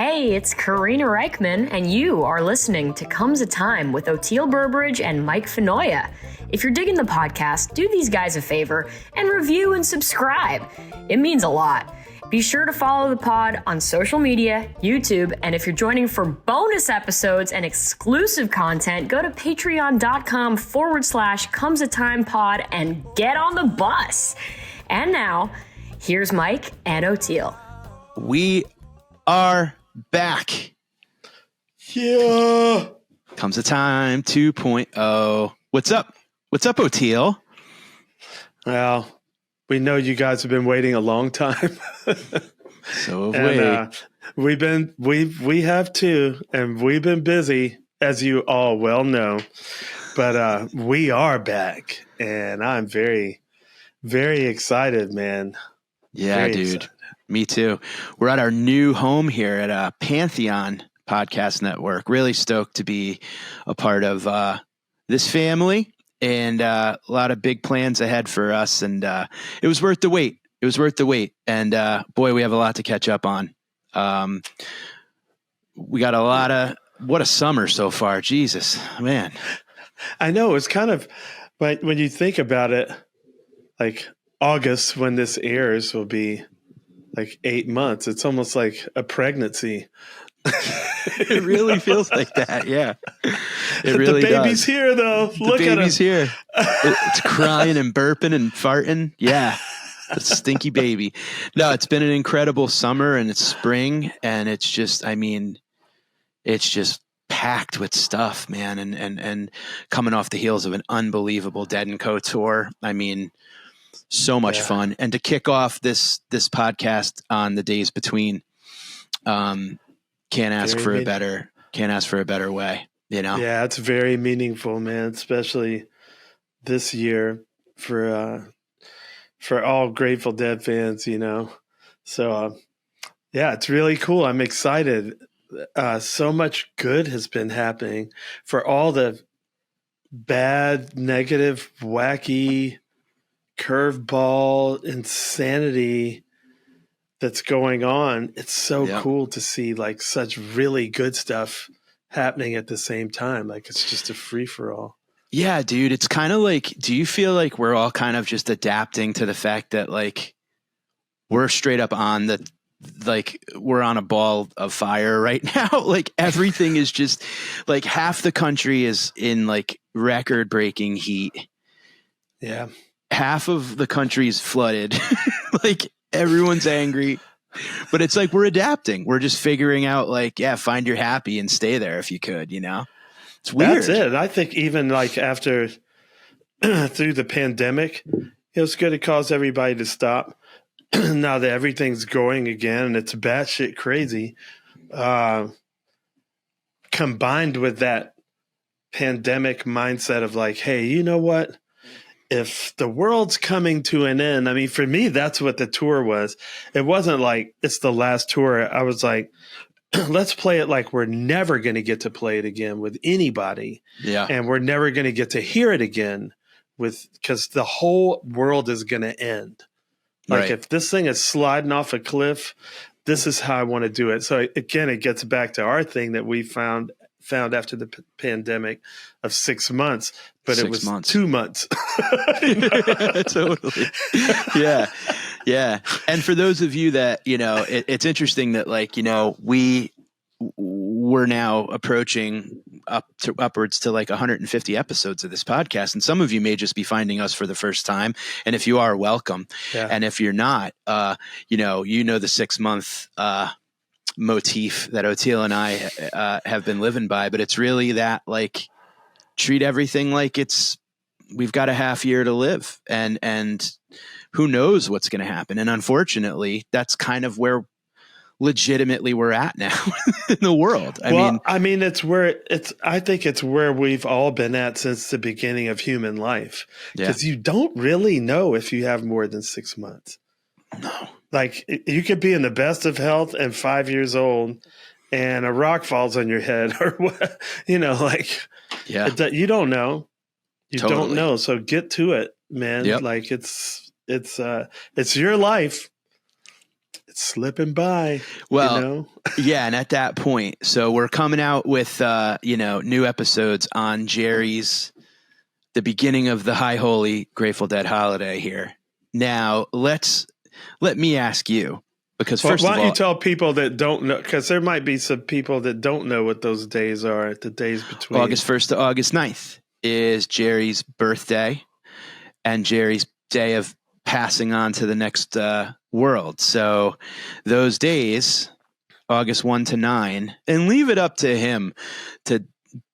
Hey, it's Karina Reichman, and you are listening to Comes a Time with Oteilburbridge and mikefinoia. If you're digging the podcast, do these guys a favor and review and subscribe. It means a lot. Be sure to follow the pod on social media, YouTube, and if you're joining for bonus episodes and exclusive content, go to patreon.com/comesatimepod and get on the bus. And now, here's Mike and Oteil. We are back. Yeah. Comes a Time 2.0. What's up? What's up, Oteil? Well, we know you guys have been waiting a long time. So have we have too, and we've been busy, as you all well know. But we are back, and I'm very, very excited, man. Yeah, very dude. excited. Me too. We're at our new home here at Pantheon Podcast Network. Really stoked to be a part of this family, and a lot of big plans ahead for us. And it was worth the wait. It was worth the wait. And boy, we have a lot to catch up on. We got a lot of, what a summer so far. Jesus, man. I know, it's kind of, but when you think about it, like August, when this airs, will be like 8 months. It's almost like a pregnancy. It really feels like that. Yeah, it really does. The baby's does. Here, though. Look the baby's at him. Here. It's crying and burping and farting. Yeah, the stinky baby. No, it's been an incredible summer, and it's spring, and it's just, I mean, it's just packed with stuff, man. And coming off the heels of an unbelievable Dead and Co tour. I mean, so much fun. And to kick off this podcast on the days between, can't ask for a better way, you know? Yeah, it's very meaningful, man, especially this year for all Grateful Dead fans, you know? So, yeah, it's really cool. I'm excited. So much good has been happening for all the bad, negative, wacky, curveball insanity that's going on. It's so cool to see like such really good stuff happening at the same time. Like it's just a free for all. Yeah, dude. It's kind of like, do you feel like we're all kind of just adapting to the fact that like we're straight up on the, like we're on a ball of fire right now? Like everything is just like half the country is in like record breaking heat. Yeah. Half of the country's flooded. Like everyone's angry, but it's like we're adapting. We're just figuring out like, yeah, find your happy and stay there if you could, you know? It's weird. That's it. I think even like after through the pandemic, it was good to cause everybody to stop. Now that everything's going again and it's batshit crazy, combined with that pandemic mindset of like, hey, you know what? If the world's coming to an end, I mean, for me, that's what the tour was. It wasn't like it's the last tour. I was like, let's play it like we're never going to get to play it again with anybody. Yeah. And we're never going to get to hear it again because the whole world is going to end. Like if this thing is sliding off a cliff, this is how I want to do it. So again, it gets back to our thing that we found after the pandemic of 6 months, but it was 2 months. Totally. Yeah. Yeah. And for those of you that, you know, it's interesting that like, you know, we're now approaching upwards to like 150 episodes of this podcast. And some of you may just be finding us for the first time. And if you are, welcome. Yeah. And if you're not, you know the 6 month, motif that Oteil and I have been living by, but it's really that like treat everything like we've got a half year to live and who knows what's going to happen. And unfortunately, that's kind of where legitimately we're at now in the world. I mean, I think it's where we've all been at since the beginning of human life, because you don't really know if you have more than 6 months. No. Like you could be in the best of health and 5 years old and a rock falls on your head or what, you know, like, you don't know. You don't know. So get to it, man. Yep. Like it's your life. it's slipping by. Well, you know? yeah. And at that point, so we're coming out with, new episodes on Jerry's, the beginning of the High Holy Grateful Dead holiday here. Now let me ask you, because first why of don't all, you tell people that don't know, because there might be some people that don't know what those days are, the days between. August 1st to August 9th is Jerry's birthday and Jerry's day of passing on to the next world. So those days, August 1 to 9, and leave it up to him to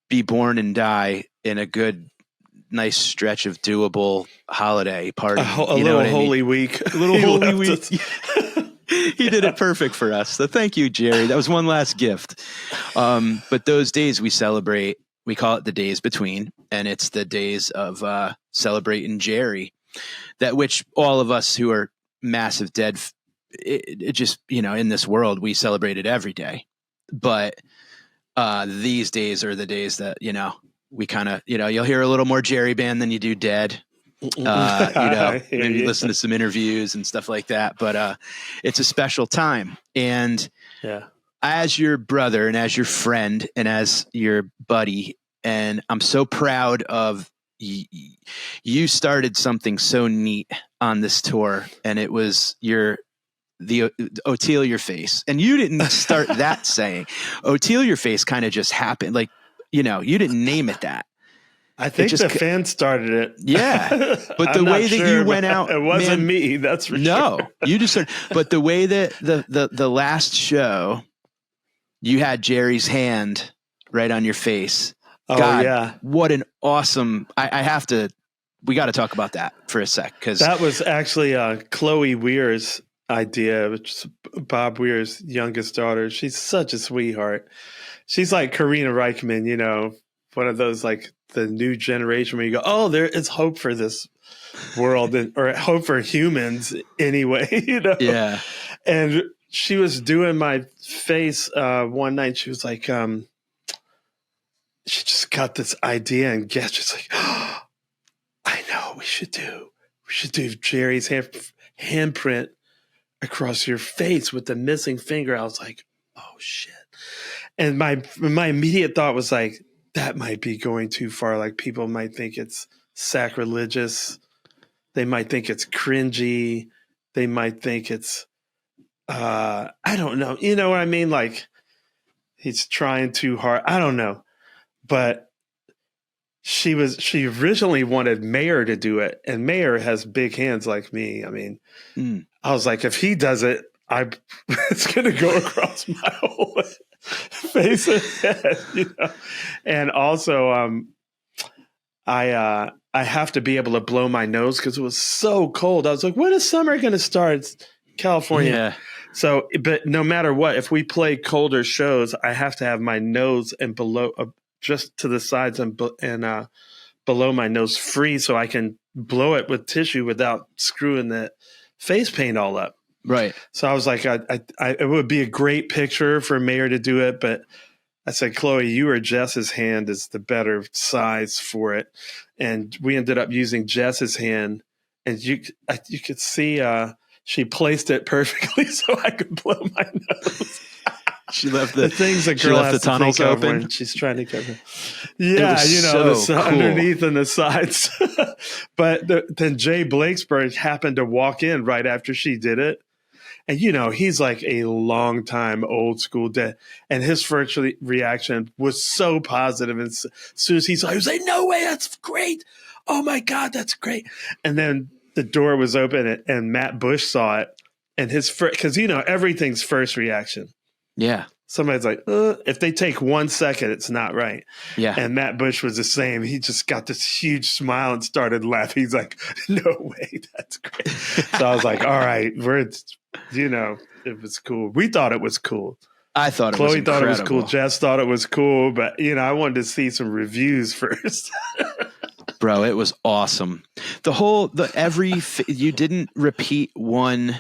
be born and die in a good, nice stretch of doable holiday party. A little Holy Week. A little Holy Week. He did it perfect for us. So thank you, Jerry. That was one last gift. But those days we celebrate, we call it the days between, and it's the days of celebrating Jerry, that which all of us who are massive Dead, it just, in this world, we celebrate it every day. But these days are the days that, we kind of, you'll hear a little more Jerry band than you do Dead. Maybe listen to some interviews and stuff like that. But it's a special time. And as your brother and as your friend and as your buddy, and I'm so proud of you started something so neat on this tour, and it was the oteilyourface. And you didn't start that saying. Oteilyourface kind of just happened. Like, you didn't name it that. I think the fans started it. Yeah. But the way that you went out, it wasn't me. That's for sure. No, you just started. But the way that the last show, you had Jerry's hand right on your face. Oh, God, yeah. What an awesome, we got to talk about that for a sec. Cause that was actually Chloe Weir's idea, which is Bob Weir's youngest daughter. She's such a sweetheart. She's like Karina Reichman, one of those, like, the new generation where you go, oh, there is hope for this world, or hope for humans anyway, Yeah. And she was doing my face one night. She was like, she just got this idea and guess. She's like, oh, I know what we should do. We should do Jerry's handprint across your face with the missing finger. I was like, oh shit. And my immediate thought was like, that might be going too far. Like, people might think it's sacrilegious. They might think it's cringy. They might think it's, I don't know. You know what I mean? Like, he's trying too hard. I don't know. But she originally wanted Mayer to do it. And Mayer has big hands like me. I mean, I was like, if he does it, it's going to go across my whole face and head, And also, I have to be able to blow my nose because it was so cold. I was like, when is summer going to start? It's California. Yeah. So, but no matter what, if we play colder shows, I have to have my nose and below, just to the sides and below my nose free, so I can blow it with tissue without screwing the face paint all up. Right. So I was like, it would be a great picture for Mayer to do it, but I said, Chloe, you or Jess's hand is the better size for it. And we ended up using Jess's hand, and you could see she placed it perfectly so I could blow my nose. She left the things a girl has the tunnels to think open. when she's trying to cover. Yeah, the cool. underneath and the sides. But then Jay Blakesburg happened to walk in right after she did it. And, he's like a long time old school Dead. And his first reaction was so positive. And as soon as he saw it, he was like, no way, that's great. Oh, my God, that's great. And then the door was open and Matt Bush saw it. And his first, because, everything's first reaction. Yeah. Somebody's like, if they take 1 second, it's not right. Yeah. And Matt Bush was the same. He just got this huge smile and started laughing. He's like, no way, that's great. So I was like, all right, it was cool. We thought it was cool. I thought it Chloe was incredible. thought it was cool. Jess thought it was cool. But, I wanted to see some reviews first. Bro, it was awesome. You didn't repeat one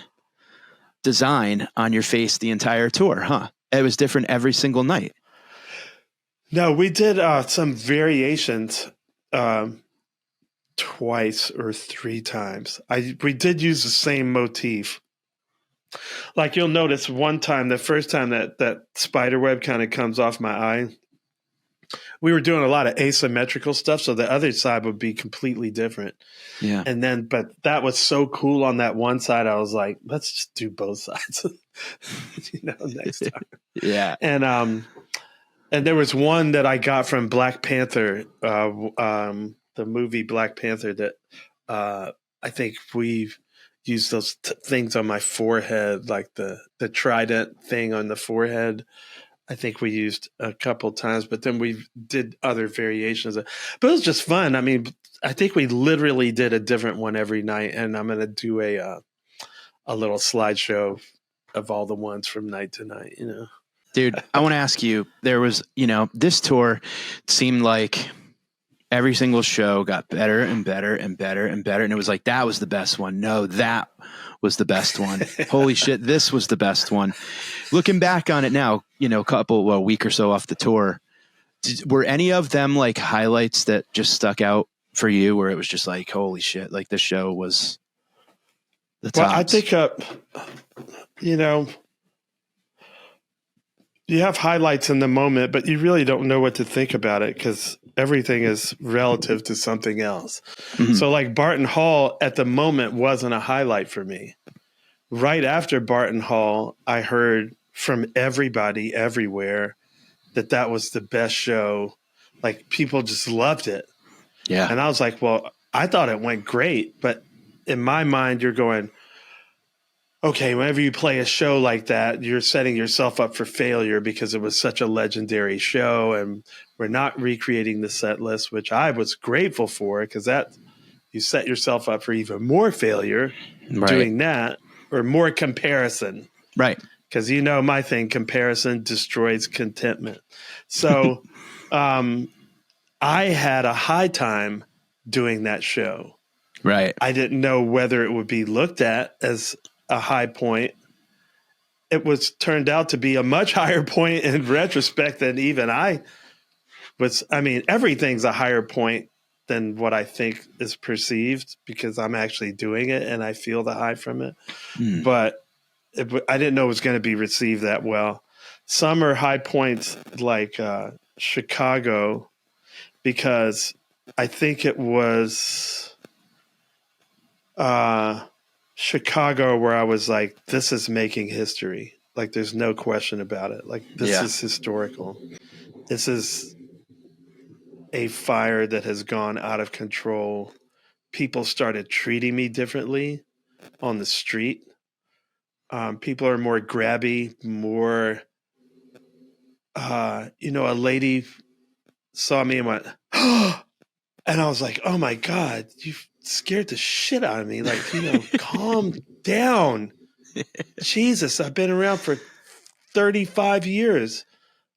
design on your face the entire tour, huh? It was different every single night. No, we did some variations twice or three times. We did use the same motif. Like you'll notice one time, the first time that spider web kind of comes off my eye, we were doing a lot of asymmetrical stuff. So the other side would be completely different. Yeah. And then, but that was so cool on that one side. I was like, let's just do both sides, next time. Yeah. And there was one that I got from Black Panther, the movie Black Panther that I think we've used those things on my forehead, like the trident thing on the forehead. I think we used a couple times, but then we did other variations. But it was just fun. I mean, I think we literally did a different one every night, and I'm going to do a little slideshow of all the ones from night to night, Dude, I want to ask you, there was, this tour seemed like every single show got better and better and better and better. And it was like, that was the best one. No, that was the best one. Holy shit, this was the best one. Looking back on it now, a week or so off the tour, were any of them like highlights that just stuck out for you where it was just like, holy shit, like this show was the top? Well, I think, you have highlights in the moment, but you really don't know what to think about it because everything is relative to something else. Mm-hmm. So like Barton Hall at the moment wasn't a highlight for me. Right after Barton Hall, I heard from everybody everywhere that was the best show. Like people just loved it. Yeah. And I was like, well, I thought it went great, but in my mind, you're going, okay, whenever you play a show like that, you're setting yourself up for failure because it was such a legendary show and we're not recreating the set list, which I was grateful for because that you set yourself up for even more failure doing that or more comparison. Right. Because my thing, comparison destroys contentment. So I had a high time doing that show. Right. I didn't know whether it would be looked at as a high point. It was turned out to be a much higher point in retrospect than even I was. I mean, everything's a higher point than what I think is perceived because I'm actually doing it and I feel the high from it. But I didn't know it was going to be received that well. Some are high points like Chicago because I think it was Chicago where I was like, this is making history. Like there's no question about it. Like this is historical. This is a fire that has gone out of control. People started treating me differently on the street. People are more grabby, more, a lady saw me and went, oh, and I was like, oh my God, you scared the shit out of me. Like, calm down. Jesus, I've been around for 35 years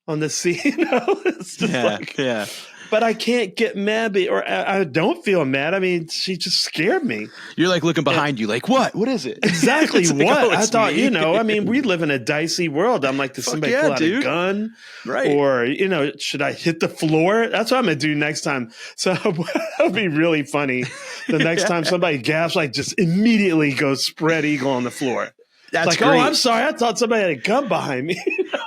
on the scene. It's just but I can't get mad or I don't feel mad. I mean, she just scared me. You're like looking behind you like, what? What is it? Exactly. Like, what? I thought, I mean, we live in a dicey world. I'm like, does somebody pull out a gun? Right. Or, should I hit the floor? That's what I'm going to do next time. So that'll be really funny. The next time somebody gasps, like just immediately go spread eagle on the floor. That's like, great. oh, I'm sorry. I thought somebody had a gun behind me.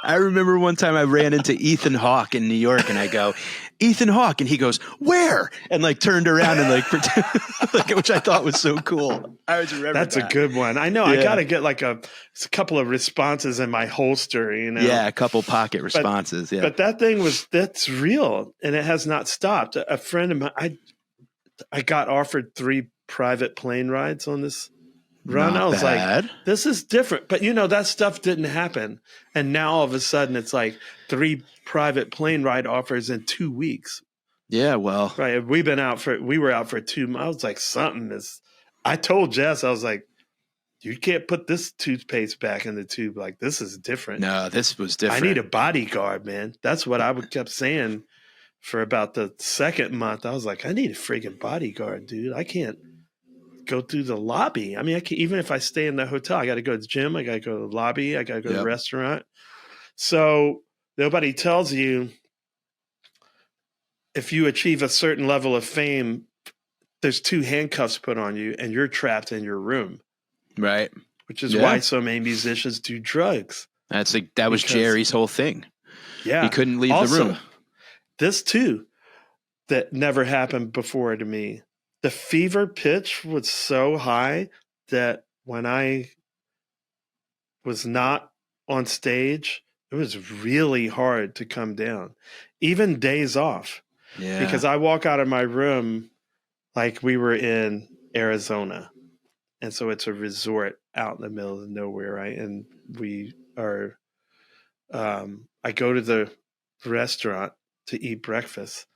I remember one time I ran into Ethan Hawke in New York and I go, Ethan Hawke. And he goes, where? And like turned around and like, which I thought was so cool. I always remember That's a good one. I know. I got to get like a couple of responses in my holster, Yeah, a couple pocket responses. But that thing that's real and it has not stopped. A friend of mine, I got offered 3 private plane rides on this run. Not I was bad. like, this is different. But that stuff didn't happen. And now all of a sudden it's like 3 private plane ride offers in 2 weeks. Yeah, well. Right. We were out for 2 months. I was like, I told Jess, I was like, you can't put this toothpaste back in the tube. Like, this is different. No, this was different. I need a bodyguard, man. That's what I kept saying for about the second month. I was like, I need a freaking bodyguard, dude. I can't go through the lobby. I mean, even if I stay in the hotel, I got to go to the gym. I got to go to the lobby. I got to go to the restaurant. So nobody tells you if you achieve a certain level of fame, there's 2 handcuffs put on you and you're trapped in your room. Right. which is why so many musicians do drugs. That was Jerry's whole thing. Yeah. He couldn't leave the room. This too, that never happened before to me. The fever pitch was so high that when I was not on stage, it was really hard to come down, even days off. Yeah. Because I walk out of my room like we were in Arizona. And so it's a resort out in the middle of nowhere, right? And we are, I go to the restaurant to eat breakfast,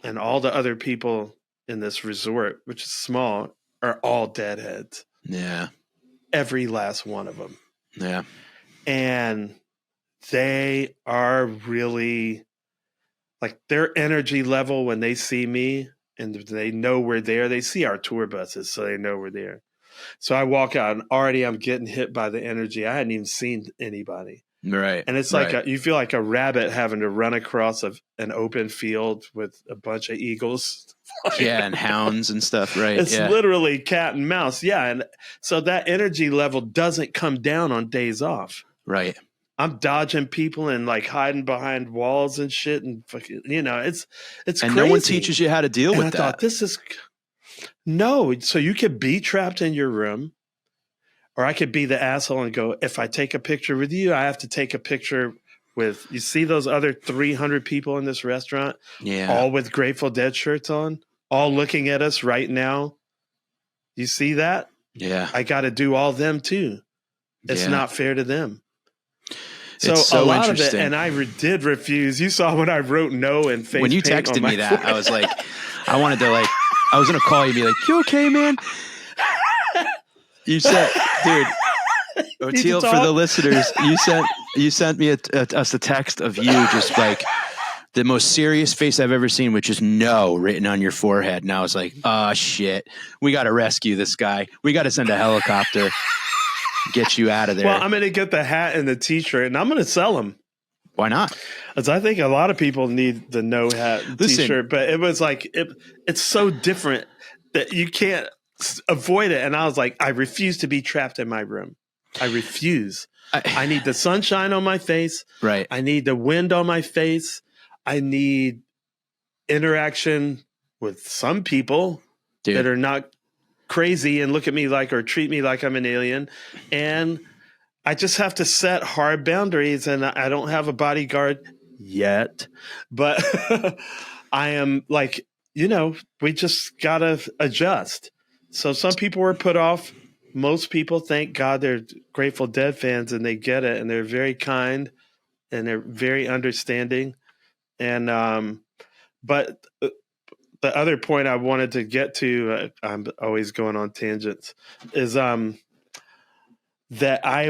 and all the other people in this resort, which is small, are all deadheads. Yeah. Every last one of them. Yeah. And they are really like their energy level when they see me and they know we're there. They see our tour buses, so they know we're there. So I walk out and already I'm getting hit by the energy. I hadn't even seen anybody. Right. And it's like you feel like a rabbit having to run across an open field with a bunch of eagles. Yeah, and hounds and stuff, right? It's literally cat and mouse. Yeah, and so that energy level doesn't come down on days off. Right. I'm dodging people and like hiding behind walls and shit, and fucking, it's and crazy. No one teaches you how to deal with I that. thought, this is so you could be trapped in your room. Or I could be the asshole and go, if I take a picture with you, I have to take a picture with, you see those other 300 people in this restaurant? Yeah. All with Grateful Dead shirts on, all looking at us right now. You see that? Yeah. I got to do all them too. It's not fair to them. It's so a lot of it, interesting. and I did refuse. You saw when I wrote no and face when you paint texted on my me that, forehead. I was like, I wanted to like, I was going to call you and be like, you okay, man? You said, dude, Oteil, for the listeners, you sent me us a text of you just like the most serious face I've ever seen, which is no written on your forehead. And I was like, oh shit, we got to rescue this guy. We got to send a helicopter, get you out of there. Well, I'm going to get the hat and the t-shirt and I'm going to sell them. Why not? Because I think a lot of people need the no hat t-shirt, but it was like, it's so different that you can't avoid it. And I was like, I refuse to be trapped in my room. I refuse. I need the sunshine on my face. Right. I need the wind on my face. I need interaction with some people that are not crazy and look at me like or treat me like I'm an alien. And I just have to set hard boundaries, and I don't have a bodyguard yet, but I am like, we just got to adjust. So some people were put off. Most people, thank God, they're Grateful Dead fans and they get it, and they're very kind and they're very understanding. And but the other point I wanted to get to, I'm always going on tangents, is that I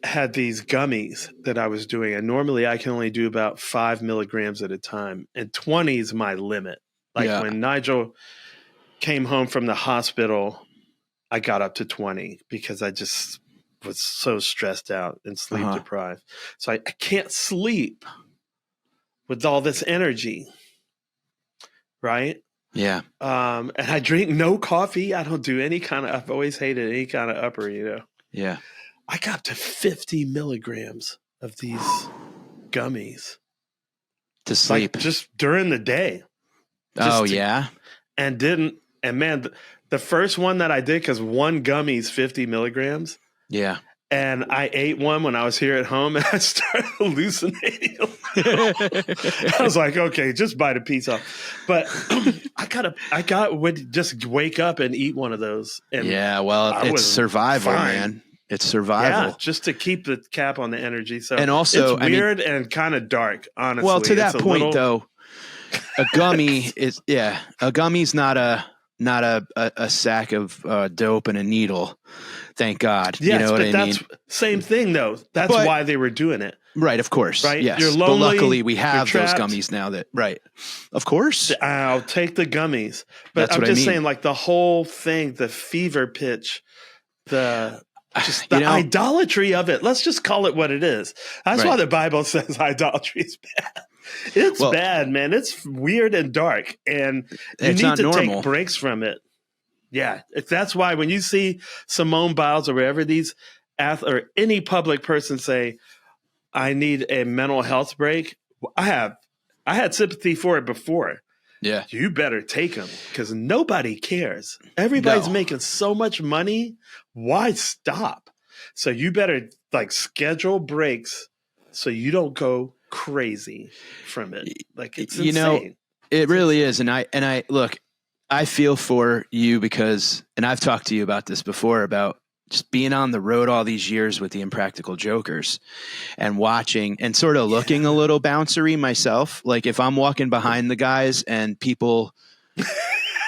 had these gummies that I was doing, and normally I can only do about 5 milligrams at a time, and 20 is my limit. Like when Nigel came home from the hospital, I got up to 20 because I just was so stressed out and sleep deprived. So I can't sleep with all this energy. Right? Yeah. And I drink no coffee. I don't do I've always hated any kind of upper, Yeah. I got to 50 milligrams of these gummies. To sleep. Like just during the day. And man, the first one that I did, because one gummy is 50 milligrams. Yeah. And I ate one when I was here at home and I started hallucinating. I was like, okay, just bite a piece off. But I would just wake up and eat one of those. And it's survival, man. It's survival. Yeah, just to keep the cap on the energy. So and also, it's weird and kind of dark, honestly. Well, to that point, though, a gummy is a gummy's not a sack of dope and a needle. Thank God. Yes, you know what I that's mean? Same thing though. That's why they were doing it. Right, of course. Right? Yes. You're lonely, but luckily we have you're those trapped. gummies now of course. I'll take the gummies. But That's I'm what just I mean. saying, like the whole thing, the fever pitch, the idolatry of it. Let's just call it what it is. That's why the Bible says idolatry is bad. It's bad, man. It's weird and dark, and you need to take breaks from it. Yeah, that's why when you see Simone Biles or wherever these or any public person say, I need a mental health break, I had sympathy for it before. Yeah. You better take them because nobody cares. Everybody's making so much money. Why stop? So you better like schedule breaks so you don't go crazy from it. Like it's insane. It really is. And I look, I feel for you because, and I've talked to you about this before, about just being on the road all these years with the Impractical Jokers and watching and sort of looking a little bouncery myself. Like if I'm walking behind the guys and people,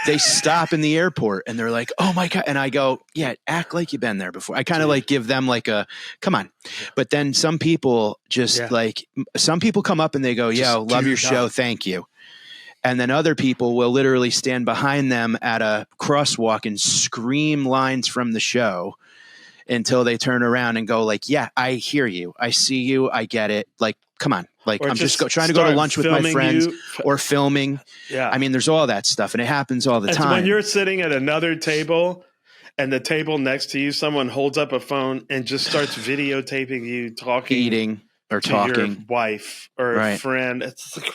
they stop in the airport and they're like, oh my God. And I go, yeah, act like you've been there before. I kind of like give them like a, come on. But then some people just like, some people come up and they go, yo, love your show. Thank you. And then other people will literally stand behind them at a crosswalk and scream lines from the show until they turn around and go like, yeah, I hear you. I see you. I get it. Like, come on. Like I'm just trying to go to lunch with my friends or filming. Yeah. I mean, there's all that stuff and it happens all the time. When you're sitting at another table and the table next to you, someone holds up a phone and just starts videotaping you talking, eating or to talking, your wife or a friend. It's like,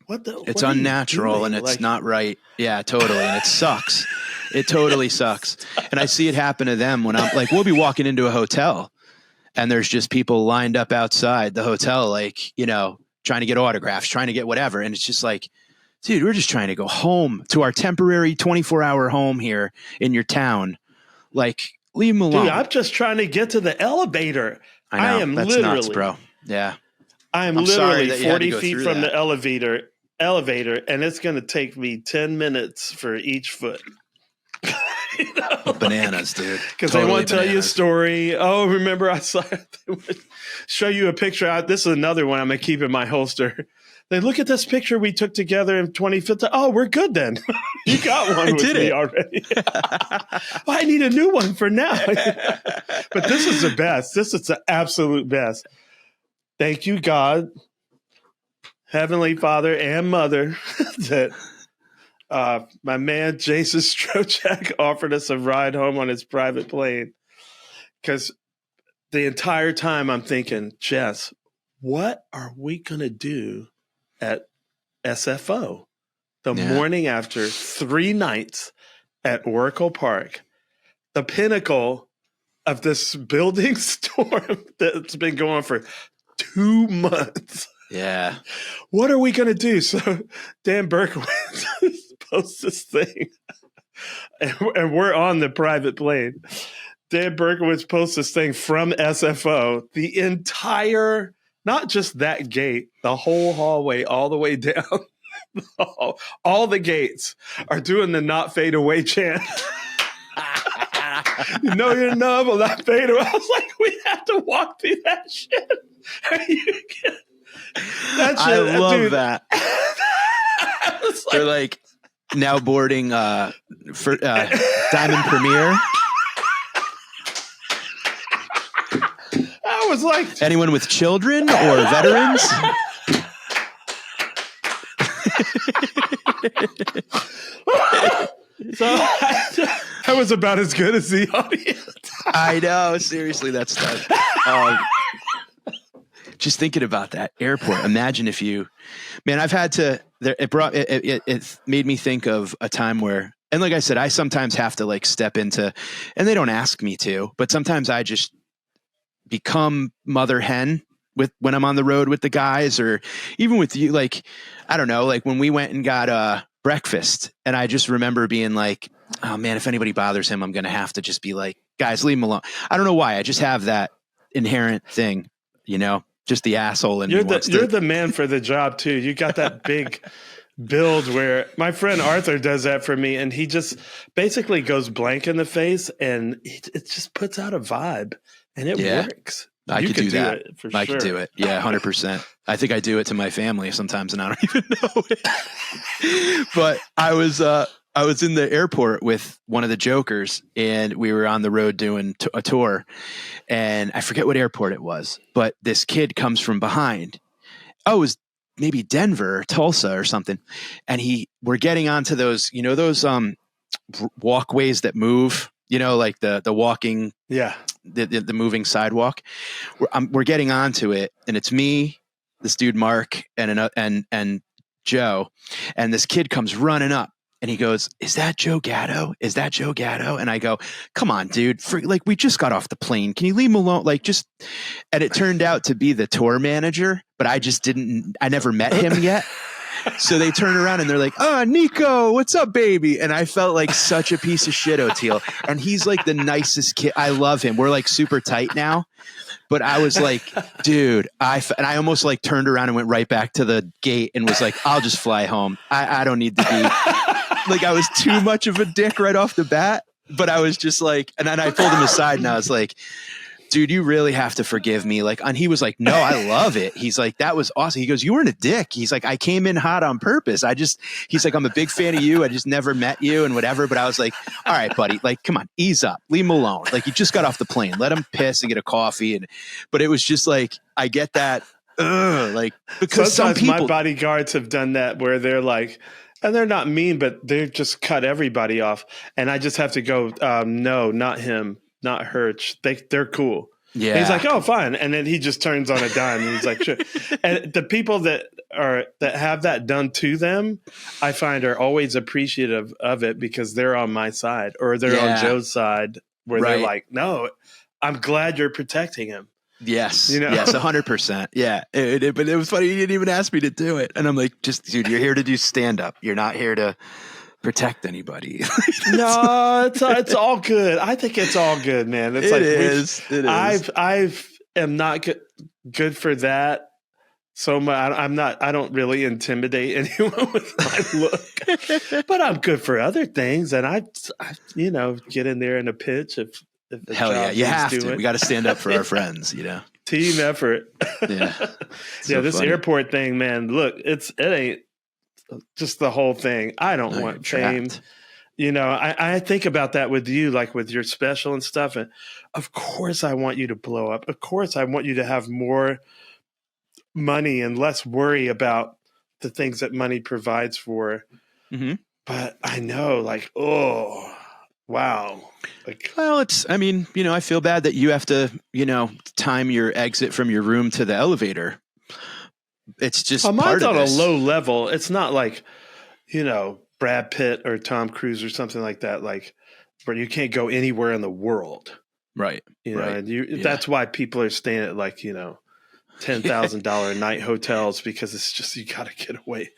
it's unnatural and it's not right. Yeah, totally. And it sucks. It totally sucks. And I see it happen to them when I'm like, we'll be walking into a hotel and there's just people lined up outside the hotel, like, you know, trying to get autographs, trying to get whatever. And it's just like, dude, we're just trying to go home to our temporary 24-hour home here in your town. Like, leave them alone. Dude, I'm just trying to get to the elevator. I know. am that's literally, nuts, bro. Yeah. I'm literally 40 feet from the elevator, and it's going to take me 10 minutes for each foot. You know, bananas, dude. Because they want to tell you a story. Oh, remember I saw it. They would show you a picture. This is another one I'm going to keep in my holster. They look at this picture we took together in 2015. Oh, we're good then. You got one with me already. Well, I need a new one for now. But this is the best. This is the absolute best. Thank you, God, Heavenly Father and Mother, that my man Jason Strojak offered us a ride home on his private plane. Because the entire time I'm thinking, Jess, what are we going to do at SFO the morning after 3 nights at Oracle Park, the pinnacle of this building storm that's been going for 2 months? Yeah. What are we going to do? So Dan Berkowitz posts this thing, and we're on the private plane. Dan Berkowitz posts this thing from SFO, the entire, not just that gate, the whole hallway, all the way down. All the gates are doing the not fade away chant. You know your numb will not fade away. I was like, we have to walk through that shit. Are you kidding? That shit, I love dude. that. They're like now boarding for Diamond Premier. I was like, anyone with children or veterans? So I was about as good as the audience. I know. Seriously, that's tough. Just thinking about that airport. Imagine if you, man, I've had to, it made me think of a time where, and like I said, I sometimes have to like step into, and they don't ask me to, but sometimes I just become mother hen when I'm on the road with the guys, or even with you. Like, I don't know, like when we went and got breakfast, and I just remember being like, oh man, if anybody bothers him, I'm going to have to just be like, guys, leave him alone. I don't know why. I just have that inherent thing, you know, just the asshole. And you're the man for the job too. You got that big build where my friend Arthur does that for me. And he just basically goes blank in the face, and it just puts out a vibe, and it works. I could do that. I could do it. Yeah, 100%. I think I do it to my family sometimes, and I don't even know it. But I was in the airport with one of the jokers, and we were on the road doing a tour, and I forget what airport it was, but this kid comes from behind. Oh, it was maybe Denver or Tulsa or something. And we're getting onto those, those walkways that move, like the walking. Yeah. the moving sidewalk. We're getting onto it, and it's me, this dude Mark, and Joe, and this kid comes running up. And he goes, "Is that Joe Gatto? Is that Joe Gatto?" And I go, "Come on, dude. We just got off the plane. Can you leave him alone?" And it turned out to be the tour manager, but I never met him yet. So they turn around and they're like, "Oh, Nico, what's up, baby?" And I felt like such a piece of shit, Oteil. And he's like the nicest kid. I love him. We're like super tight now. But I was like, dude, I almost like turned around and went right back to the gate and was like, "I'll just fly home. I don't need to be like," I was too much of a dick right off the bat. But I was just like, and then I pulled him aside and I was like, "Dude, you really have to forgive me." And he was like, "No, I love it." He's like, "That was awesome." He goes, "You weren't a dick." He's like, "I came in hot on purpose. He's like, "I'm a big fan of you. I just never met you and whatever." But I was like, "All right, buddy, come on, ease up, leave him alone. You just got off the plane, let him piss and get a coffee." But it was just like, I get that. Because sometimes my bodyguards have done that where they're like, and they're not mean, but they just cut everybody off. And I just have to go, "No, not him. Not Hirsch. They're cool." Yeah. And he's like, "Oh, fine." And then he just turns on a dime and he's like, "Sure." And the people that have that done to them, I find are always appreciative of it because they're on my side or they're on Joe's side where they're like, "No, I'm glad you're protecting him." Yes. Yes. 100%. Yeah. But it was funny. You didn't even ask me to do it. And I'm like, dude, you're here to do stand up. You're not here to protect anybody. No, it's all good. I think it's all good, man. It's it is. I am not good for that. So I don't really intimidate anyone with my look, but I'm good for other things. And I get in there in a pitch if hell yeah, you have to. We got to stand up for our friends, Team effort. Yeah. So this funny. Airport thing, man, look, it ain't just the whole thing. I don't want fame. I think about that with you, like with your special and stuff. And of course I want you to blow up. Of course I want you to have more money and less worry about the things that money provides for. Mm-hmm. But I know oh, wow. Well, I feel bad that you have to, time your exit from your room to the elevator. It's just mine's on a low level. It's not like, Brad Pitt or Tom Cruise or something like that, where you can't go anywhere in the world. Right. And that's why people are staying at $10,000 a night hotels because it's just, you got to get away.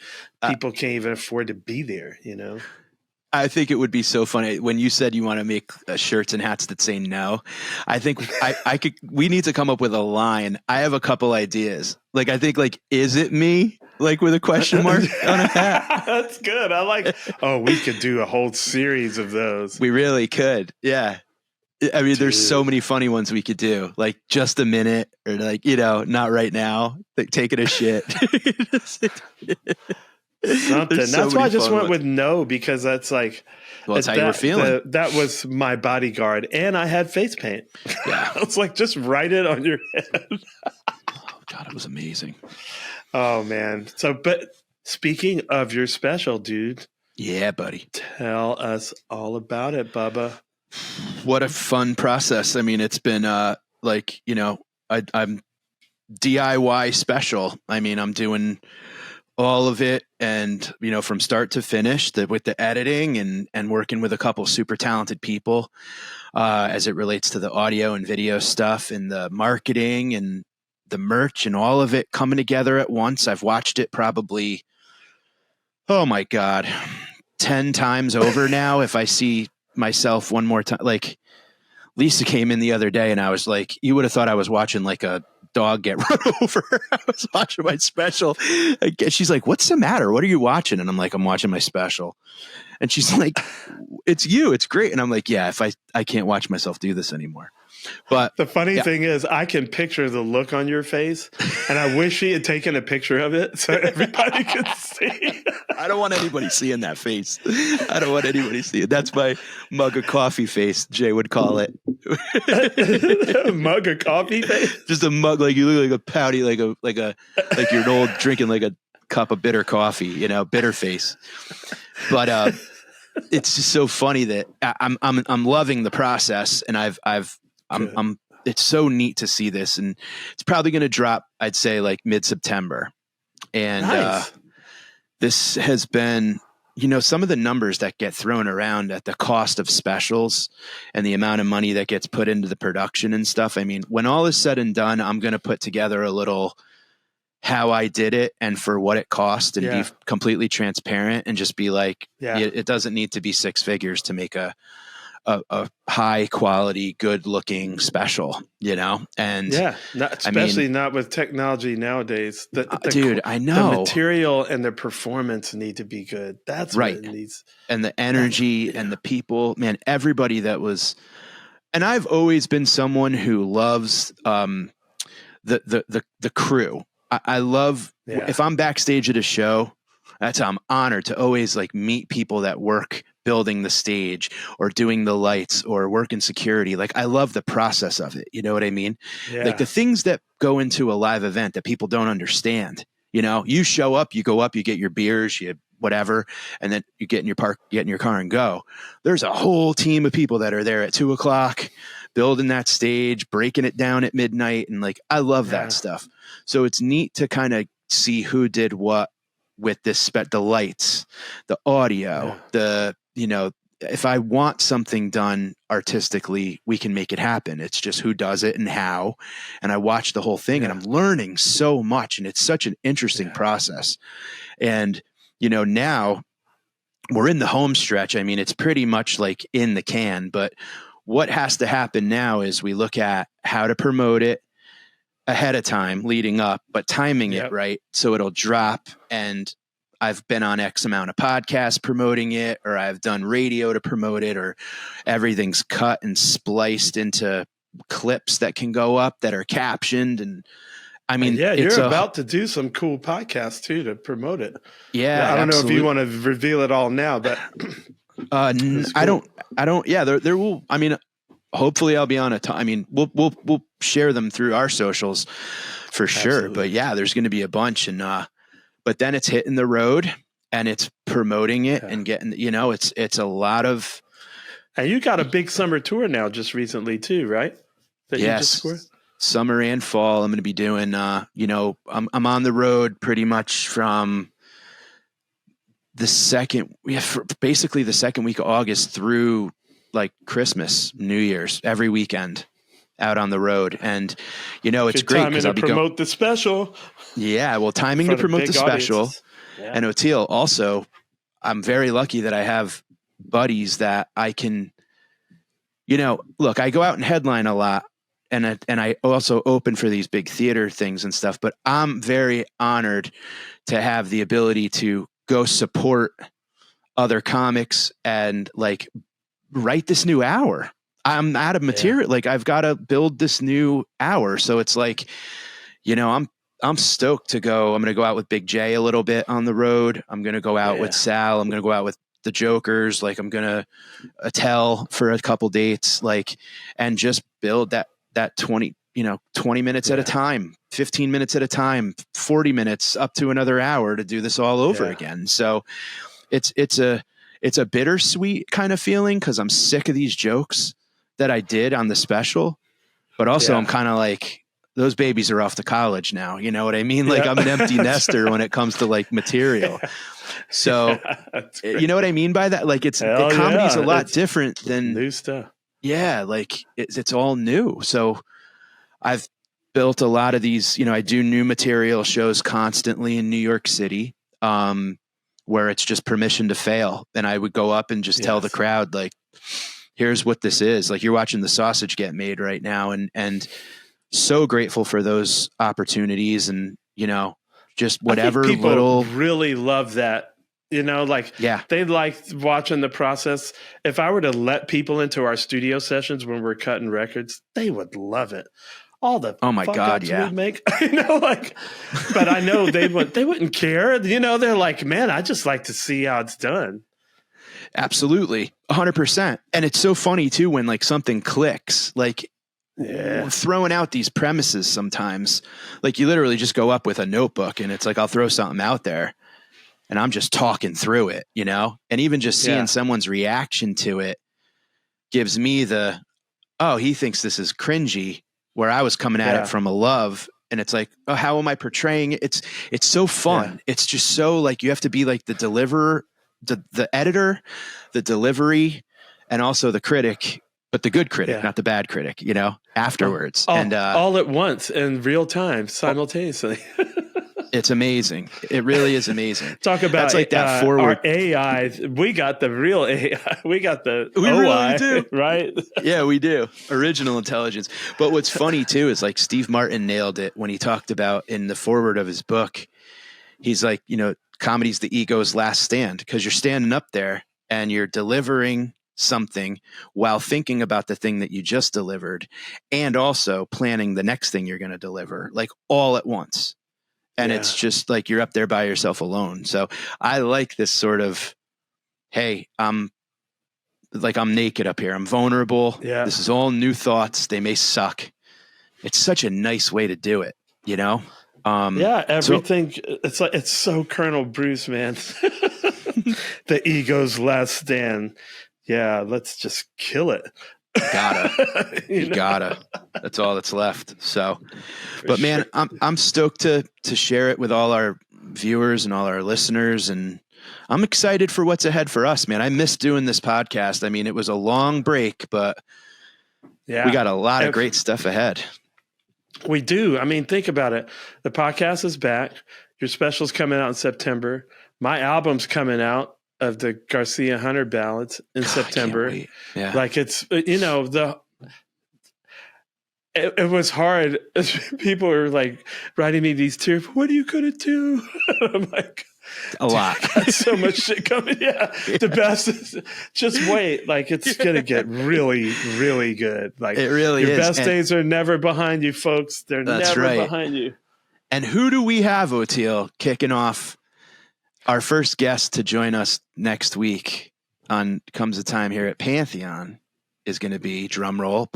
People can't even afford to be there, I think it would be so funny when you said you want to make shirts and hats that say no. I think we need to come up with a line. I have a couple ideas. I think is it me? With a question mark on a hat. That's good. We could do a whole series of those. We really could. Yeah. There's so many funny ones we could do. Just a minute or not right now. Taking a shit. Something. That's why I just went with no, because that's well, that's how you were feeling. That was my bodyguard, and I had face paint. Yeah, it's just write it on your head. Oh God, it was amazing. Oh man. But speaking of your special, dude. Yeah, buddy. Tell us all about it, Bubba. What a fun process. It's been I'm DIY special. I'm doing all of it, and from start to finish, with the editing and working with a couple super talented people as it relates to the audio and video stuff and the marketing and the merch and all of it coming together at once. I've watched it probably, oh my God, 10 times over now. If I see myself one more time, Lisa came in the other day and I was like, you would have thought I was watching a dog get run over. I was watching my special. She's like, "What's the matter? What are you watching?" And I'm like, "I'm watching my special." And she's like, "It's you. It's great." And I'm like, "Yeah, if I can't watch myself do this anymore." But the funny thing is, I can picture the look on your face, and I wish she had taken a picture of it so everybody could see. I don't want anybody seeing that face. I don't want anybody seeing it. That's my mug of coffee face, Jay would call it. A mug of coffee face? Just a mug, you look like a pouty, like you're an old drinking a cup of bitter coffee, bitter face. But it's just so funny that I'm loving the process, and I've it's so neat to see this, and it's probably going to drop, I'd say like mid-September. And, Nice. this has been, some of the numbers that get thrown around at the cost of specials and the amount of money that gets put into the production and stuff. I mean, when all is said and done, I'm going to put together a little how I did it and for what it cost, and be completely transparent, and just be like, it doesn't need to be six figures to make a high quality, good looking special, and especially not with technology nowadays. Dude, I know the material and the performance need to be good. That's right. What it needs. And the energy and the people, man, everybody that was, and I've always been someone who loves, the crew. I love, if I'm backstage at a show, I'm honored to always like meet people that work building the stage or doing the lights or work in security. Like, I love the process of it. You know what I mean? Yeah. Like the things that go into a live event that people don't understand. You show up, you go up, you get your beers, you whatever, and then you get in your car and go. There's a whole team of people that are there at 2:00 building that stage, breaking it down at midnight. And like, I love that stuff. So it's neat to kind of see who did what with this, the lights, the audio, if I want something done artistically, we can make it happen. It's just who does it and how. And I watch the whole thing and I'm learning so much, and it's such an interesting process. And, now we're in the home stretch. I mean, it's pretty much like in the can, but what has to happen now is we look at how to promote it ahead of time leading up, but timing it right so it'll drop. And I've been on X amount of podcasts promoting it, or I've done radio to promote it, or everything's cut and spliced into clips that can go up that are captioned. And I mean, you're about to do some cool podcasts too to promote it. Yeah, I don't know if you want to reveal it all now, but cool. I don't. Yeah, there will. I mean, hopefully I'll be on I mean, we'll share them through our socials for sure. But yeah, there's going to be a bunch, and but then it's hitting the road and it's promoting it and getting, it's a lot of. And you got a big summer tour now just recently too, right? That yes. You just scored? Summer and fall. I'm going to be doing, I'm on the road pretty much from basically the second week of August through like Christmas, New Year's, every weekend out on the road. And, it's great because I'll be promote the special. Yeah. Well, timing to promote the special. Yeah. And Oteil also, I'm very lucky that I have buddies that I can, look, I go out and headline a lot. And I also open for these big theater things and stuff, but I'm very honored to have the ability to go support other comics and like write this new hour. I'm out of material. Like I've got to build this new hour. So it's like, I'm stoked to go. I'm going to go out with Big J a little bit on the road. I'm going to go out with Sal. I'm going to go out with the Jokers. Like I'm going to Oteil for a couple dates, like, and just build that 20 minutes at a time, 15 minutes at a time, 40 minutes up to another hour to do this all over again. So it's a bittersweet kind of feeling, 'cause I'm sick of these jokes that I did on the special, but also I'm kind of like, those babies are off to college now. You know what I mean? Like I'm an empty nester when it comes to like material. So you know what I mean by that? Like comedy's a lot different than new stuff. Yeah. Like it's all new. So I've built a lot of these, I do new material shows constantly in New York City, where it's just permission to fail. And I would go up and just tell the crowd, like, here's what this is. Like you're watching the sausage get made right now. And so grateful for those opportunities, and, just whatever people really love that. They like watching the process. If I were to let people into our studio sessions when we're cutting records, they would love it. All the we'd make, but I know they wouldn't care. They're like, man, I just like to see how it's done. Absolutely. 100%. And it's so funny too, when like something clicks, like throwing out these premises sometimes, like you literally just go up with a notebook and it's like, I'll throw something out there and I'm just talking through it, and even just seeing someone's reaction to it gives me oh, he thinks this is cringy, where I was coming at it from a love. And it's like, oh, how am I portraying it? It's so fun. Yeah. It's just so like, you have to be like the deliverer, the editor, the delivery, and also the critic, but the good critic, not the bad critic, you know, afterwards. All at once in real time, simultaneously. It's amazing. It really is amazing. Talk about that's like that forward our AI. We got the real AI. We got the we OI, really do, right? Yeah, we do. Original intelligence. But what's funny too is like Steve Martin nailed it when he talked about in the foreword of his book. He's like, you know, comedy's the ego's last stand, because you're standing up there and you're delivering something while thinking about the thing that you just delivered, and also planning the next thing you're going to deliver, like all at once. And it's just like you're up there by yourself alone. So I like this sort of, hey, I'm naked up here. I'm vulnerable. Yeah. This is all new thoughts. They may suck. It's such a nice way to do it, you know? Everything. It's so Colonel Bruce, man. The ego's last stand. Yeah, let's just kill it. You gotta. That's all that's left. So, but man, I'm stoked to share it with all our viewers and all our listeners, and I'm excited for what's ahead for us, man. I miss doing this podcast. I mean, it was a long break, but we got a lot of great stuff ahead. We do. I mean, think about it. The podcast is back. Your special's coming out in September. My album's coming out of the Garcia Hunter ballads in September. Yeah. Like it's, you know, it was hard. People were like writing me these tears. What are you going to do? I'm like, a lot. Got so much shit coming. Yeah. The best is just wait. Like it's going to get really, really good. Like it really your is. Best days are never behind you, folks. They're never behind you. And who do we have, Oteil, kicking off our first guest to join us next week on Comes a Time here at Pantheon is going to be, drum roll,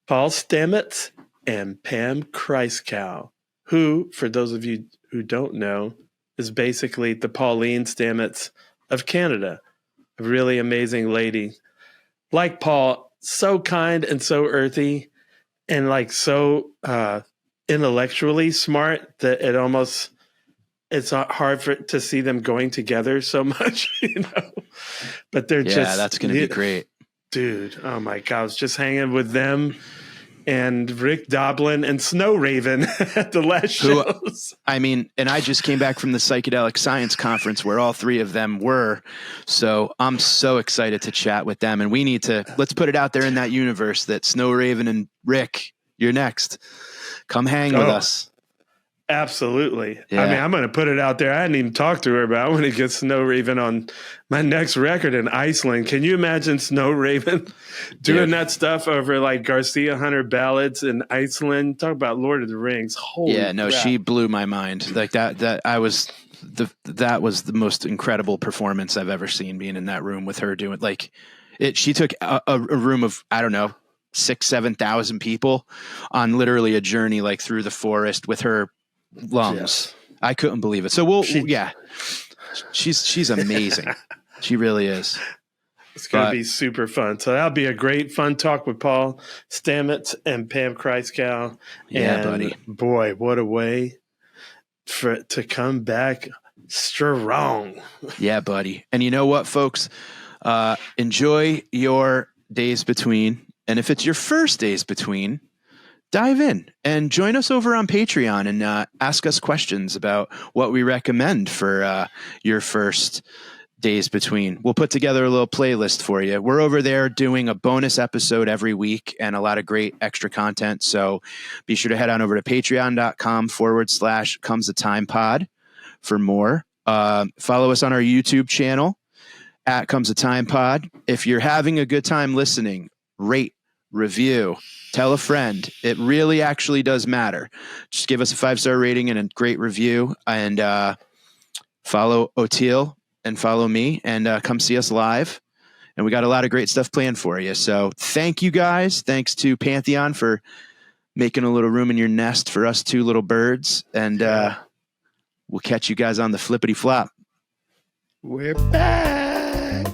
Paul Stamets and Pam Christcow, who, for those of you who don't know, is basically the Pauline Stamets of Canada. A really amazing lady. Like Paul, so kind and so earthy and like so intellectually smart that it's not hard to see them going together so much, you know. But they're just that's going to be great, dude. Oh my God, I was just hanging with them and Rick Doblin and Snow Raven at the last shows. I mean, and I just came back from the Psychedelic Science Conference where all three of them were. So I'm so excited to chat with them. And let's put it out there in that universe that Snow Raven and Rick, you're next. Come hang with us. Absolutely. Yeah. I mean, I'm going to put it out there. I hadn't even talked to her, but I want to get Snow Raven on my next record in Iceland. Can you imagine Snow Raven doing that stuff over like Garcia Hunter ballads in Iceland? Talk about Lord of the Rings. Holy crap. She blew my mind. Like that was the most incredible performance I've ever seen, being in that room with her doing like it. She took a room of, I don't know, 6,000-7,000 people on literally a journey like through the forest with her lungs. Yes. I couldn't believe it. So she's amazing. She really is. It's going to be super fun. So that'll be a great fun talk with Paul Stamets and Pam Christcow. Yeah, and buddy. Boy, what a way to come back strong. Yeah, buddy. And you know what, folks? Enjoy your days between. And if it's your first days between, dive in and join us over on Patreon and ask us questions about what we recommend for your first days between. We'll put together a little playlist for you. We're over there doing a bonus episode every week and a lot of great extra content. So be sure to head on over to patreon.com/comesatimepod for more. Follow us on our YouTube channel at Comes a Time Pod. If you're having a good time listening, rate, review, tell a friend. It really actually does matter. Just give us a 5-star rating and a great review, and follow Oteil and follow me, and come see us live. And we got a lot of great stuff planned for you. So thank you guys. Thanks to Pantheon for making a little room in your nest for us two little birds. And we'll catch you guys on the flippity flop. We're back.